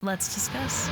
Let's discuss.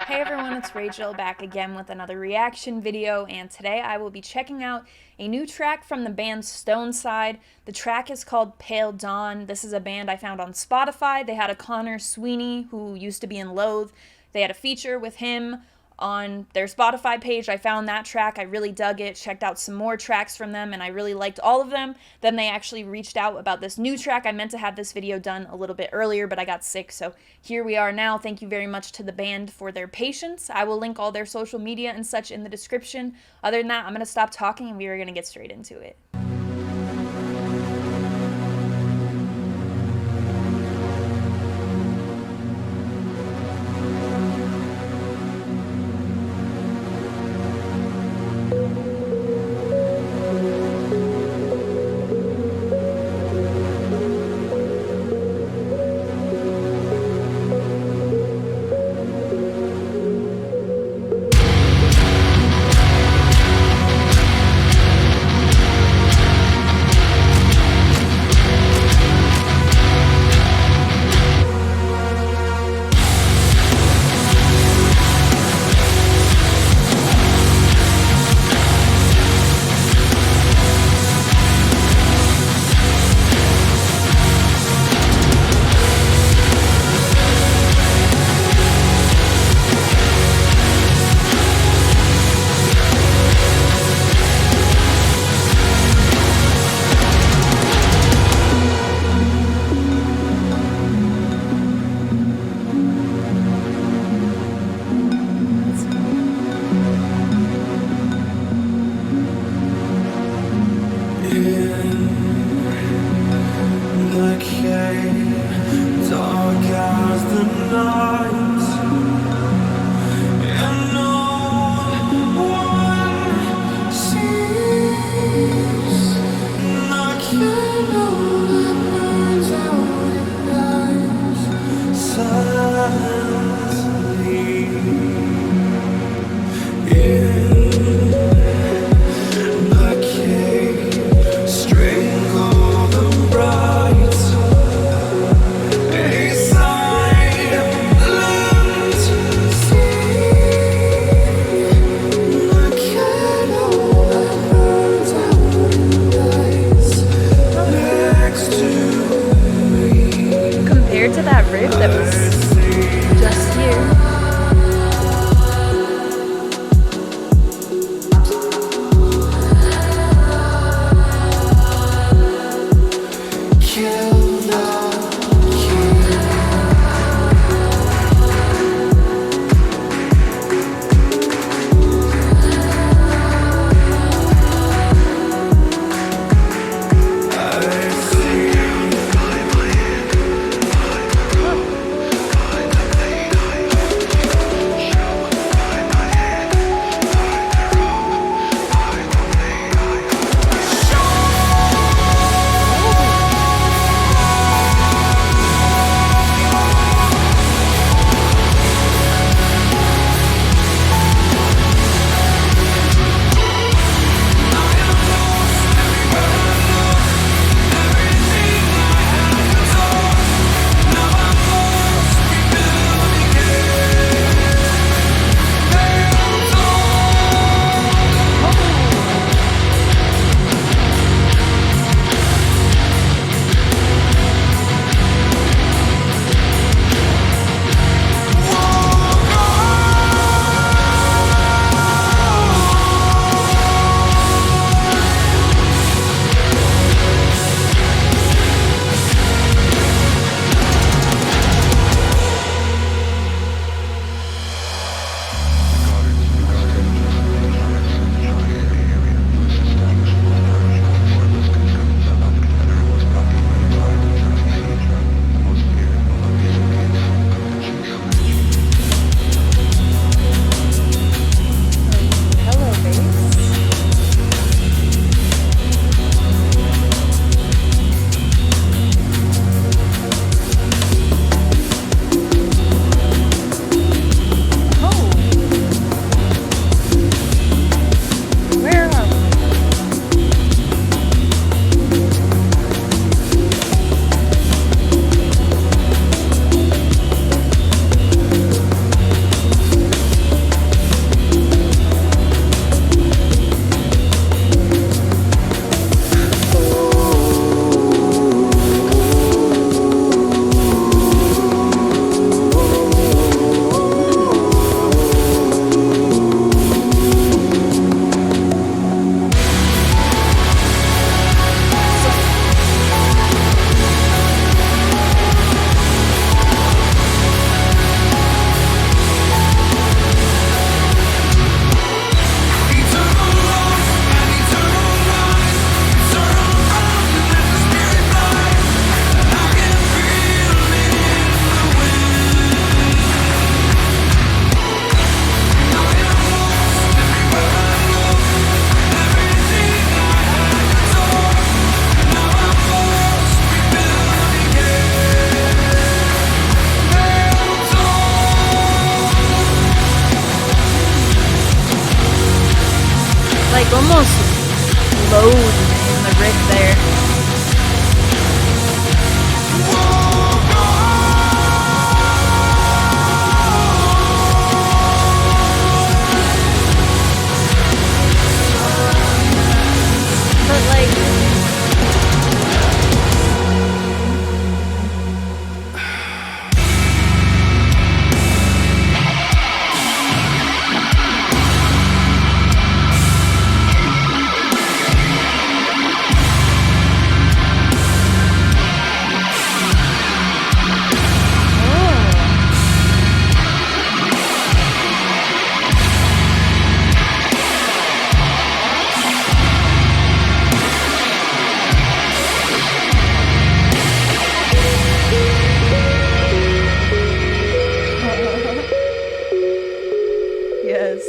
Hey everyone, it's Rachel back again with another reaction video, and today I will be checking out a new track from the band Stoneside. The track is called Pale Dawn. This is a band I found on Spotify. They had a Connor Sweeney, who used to be in Loathe. They had a feature with him on their Spotify page. I found that track. I really dug it, checked out some more tracks from them, and I really liked all of them. Then they actually reached out about this new track. I meant to have this video done a little bit earlier, but I got sick, so here we are now. Thank you very much to the band for their patience. I will link all their social media and such in the description. Other than that, I'm going to stop talking and we are going to get straight into it. load in the riff there. But like, yes.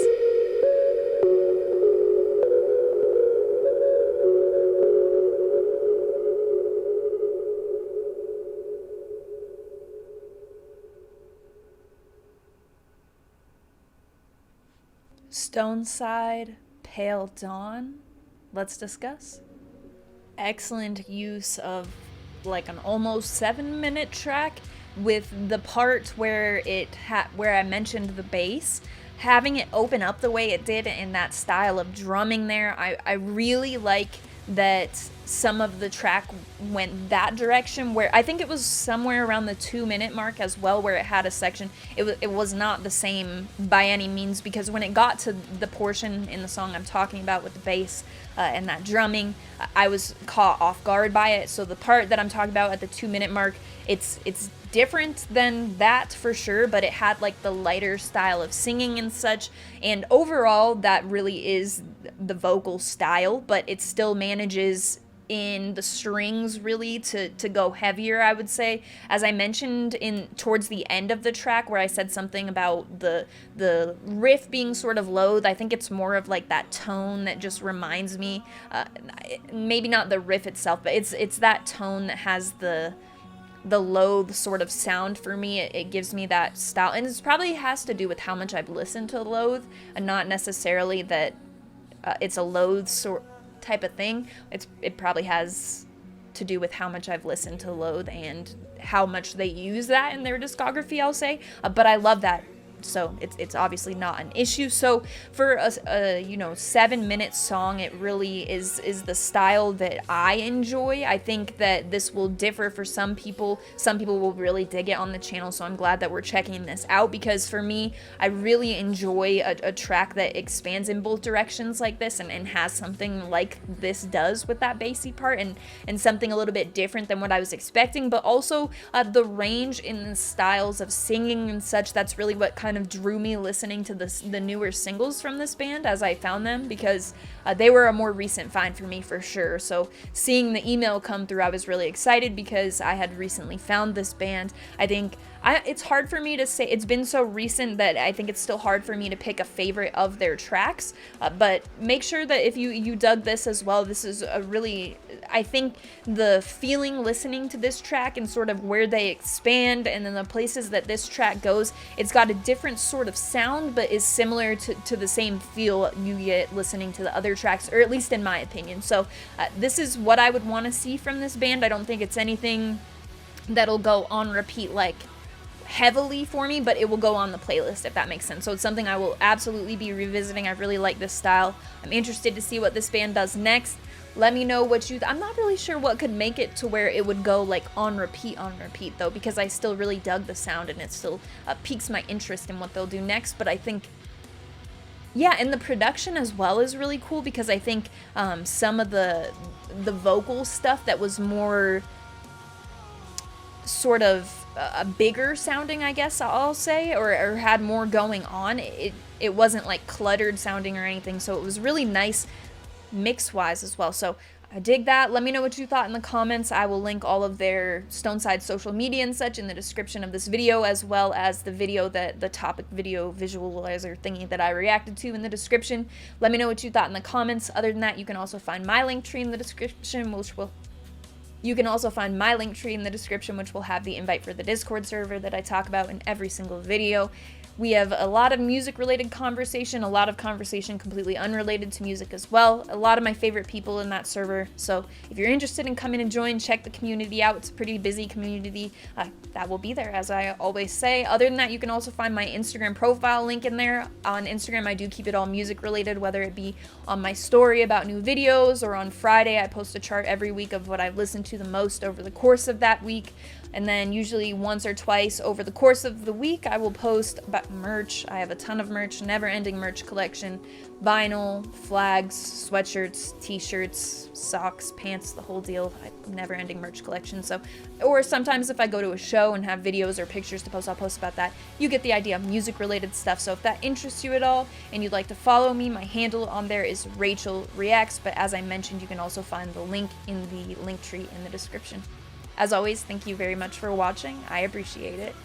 Stoneside, Pale Dawn. Let's discuss. Excellent use of like an almost 7-minute track with the part where where I mentioned the bass, having it open up the way it did in that style of drumming there. I really like that some of the track went that direction, where I think it was somewhere around the 2-minute mark as well, where it had a section. It was not the same by any means, because when it got to the portion in the song I'm talking about with the bass and that drumming, I was caught off guard by it. So the part that I'm talking about at the 2-minute mark, it's different than that for sure, but it had like the lighter style of singing and such, and overall that really is the vocal style, but it still manages in the strings really to go heavier, I would say. As I mentioned towards the end of the track, where I said something about the riff being sort of low, I think it's more of like that tone that just reminds me, maybe not the riff itself, but it's that tone that has the Loathe sort of sound for me. It gives me that style, and it probably has to do with how much I've listened to Loathe, and not necessarily that it's a Loathe sort type of thing. It probably has to do with how much I've listened to Loathe and how much they use that in their discography, I'll say. But I love that, so it's obviously not an issue. So for a 7-minute song, it really is the style that I enjoy. I think that this will differ for some people. Some people will really dig it on the channel, so I'm glad that we're checking this out, because for me, I really enjoy a track that expands in both directions like this, and has something like this does with that bassy part, and something a little bit different than what I was expecting, but also the range in the styles of singing and such. That's really what kind of drew me listening to the newer singles from this band as I found them, because they were a more recent find for me for sure. So seeing the email come through, I was really excited, because I had recently found this band. I think it's hard for me to say, it's been so recent that I think it's still hard for me to pick a favorite of their tracks, but make sure that if you dug this as well, this is a really, I think the feeling listening to this track and sort of where they expand, and then the places that this track goes, it's got a different sort of sound, but is similar to the same feel you get listening to the other tracks, or at least in my opinion. So this is what I would want to see from this band. I don't think it's anything that'll go on repeat like heavily for me, but it will go on the playlist, if that makes sense. So it's something I will absolutely be revisiting. I really like this style. I'm interested to see what this band does next. Let me know what I'm not really sure what could make it to where it would go like on repeat though, because I still really dug the sound, and it still piques my interest in what they'll do next. But I think, yeah, and the production as well is really cool, because I think some of the vocal stuff that was more sort of a bigger sounding, I guess I'll say, or had more going on, it wasn't like cluttered sounding or anything, so it was really nice mix wise as well. So I dig that. Let me know what you thought in the comments. I will link all of their Stoneside social media and such in the description of this video, as well as the video, the topic video visualizer thingy that I reacted to, in the description. Let me know what you thought in the comments. Other than that, you can also find my link tree in the description, which will have the invite for the Discord server that I talk about in every single video. We have a lot of music-related conversation, a lot of conversation completely unrelated to music as well. A lot of my favorite people in that server. So if you're interested in coming and join, check the community out. It's a pretty busy community. That will be there, as I always say. Other than that, you can also find my Instagram profile link in there. On Instagram, I do keep it all music-related, whether it be on my story about new videos, or on Friday, I post a chart every week of what I've listened to the most over the course of that week. And then usually once or twice over the course of the week, I will post about merch. I have a ton of merch, never-ending merch collection. Vinyl, flags, sweatshirts, t-shirts, socks, pants, the whole deal. Never-ending merch collection. So, or sometimes if I go to a show and have videos or pictures to post, I'll post about that. You get the idea of music-related stuff. So if that interests you at all and you'd like to follow me, my handle on there is Rachel Reacts. But as I mentioned, you can also find the link in the link tree in the description. As always, thank you very much for watching. I appreciate it.